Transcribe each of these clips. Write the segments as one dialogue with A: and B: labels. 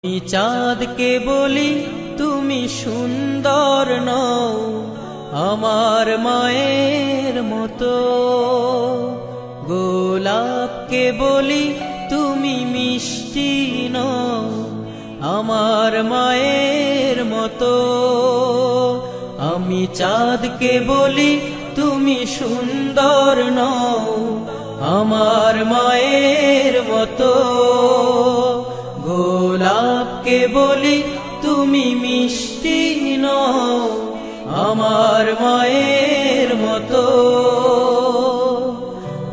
A: আমি চাঁদকে বলি তুমি সুন্দর নও আমার মায়ের মতো, গোলাপকে বলি তুমি মিষ্টি নও আমার মায়ের মতো। আমি চাঁদকে বলি তুমি সুন্দর নও আমার মায়ের মতো, গোলাপকে বলি তুমি মিষ্টি নও আমার মায়ের মতো।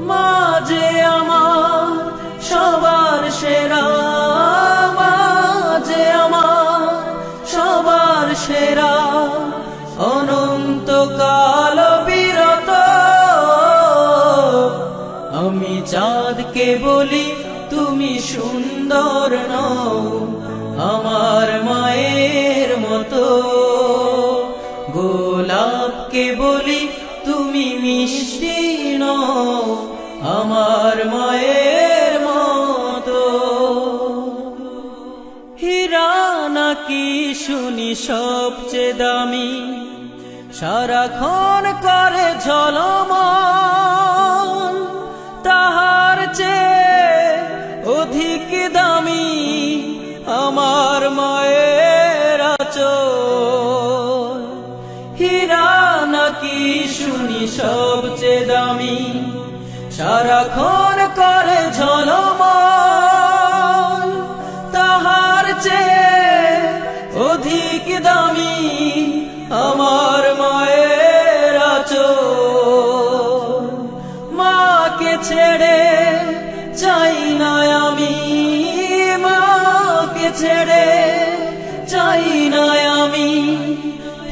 A: মা যে আমার সবার সেরা, মা যে আমার সবার সেরা, অনন্তকাল বিরত। আমি চাঁদকে বলি তুমি সুন্দর নও আমার মায়ের মতো, গোলাপকে বলি তুমি মিষ্টি নও আমার মায়ের মতো। হীরা নাকি শুনি সবচেয়ে দামি, সারাক্ষণ করে ঝলমল, তাহার চেয়ে অধিক দামি আমার মায়ের আঁচল। হীরা নাকি শুনি সবচেয়ে দামি, সারাক্ষণ করে ঝলমল, তাহার চেয়ে অধিক দামি আমার মায়ের আঁচল। মাকে ছেড়ে চাই না আমি, মাকে ছেড়ে চাই না আমি,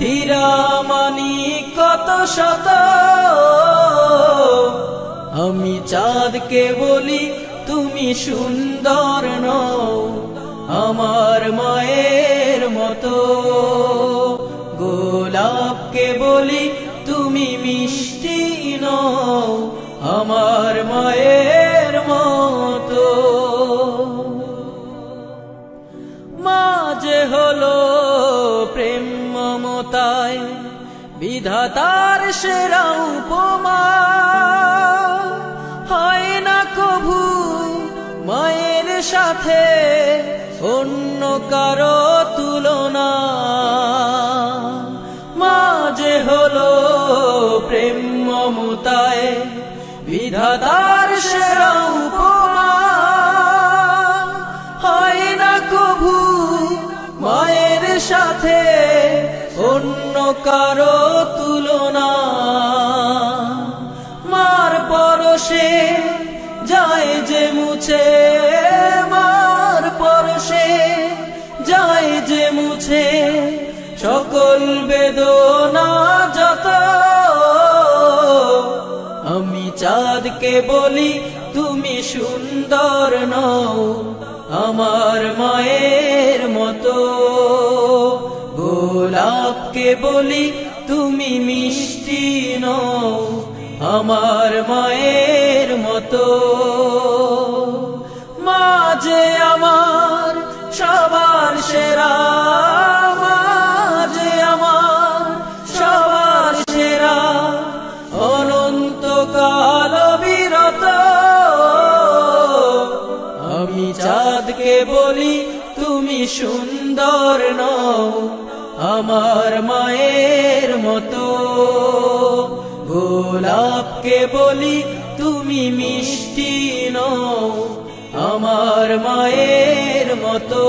A: হীরা মানি কত শত। আমি চাঁদকে বলি তুমি সুন্দর নও আমার মায়ের মতো, গোলাপকে বলি তুমি মিষ্টি নও আমার মায়ের মতো। মা যে হলো প্রেম মমতায় বিধাতার সেরা উপমা, হয় না কভু মায়ের সাথে অন্য কারো তুলনা। মা যে হলো প্রেম মমতায় বিধাতার সেরা উপমা, হয় না কভু মায়ের সাথে অন্য কারো তুলনা। মার পরশে যায় যে মুছে, মার পরশে যায় যে মুছে সকল বেদনা যত। আমি চাঁদকে বলি তুমি সুন্দর নও আমার মায়ের মতো, গোলাপকে বলি তুমি মিষ্টি নও আমার মায়ের মতো। মা যে আমার সবার সেরা, মা যে আমার সবার সেরা, অনন্তকাল বিরত। আমি চাঁদকে বলি তুমি সুন্দর নও আমার মায়ের মতো, গোলাপকে বলি তুমি মিষ্টি নও আমার মায়ের মতো।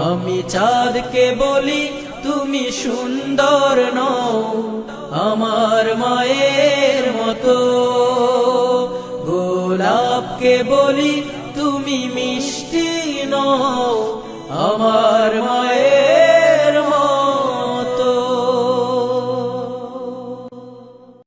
A: আমি চাঁদকে বলি তুমি সুন্দর নও আমার মায়ের মতো, গোলাপকে বলি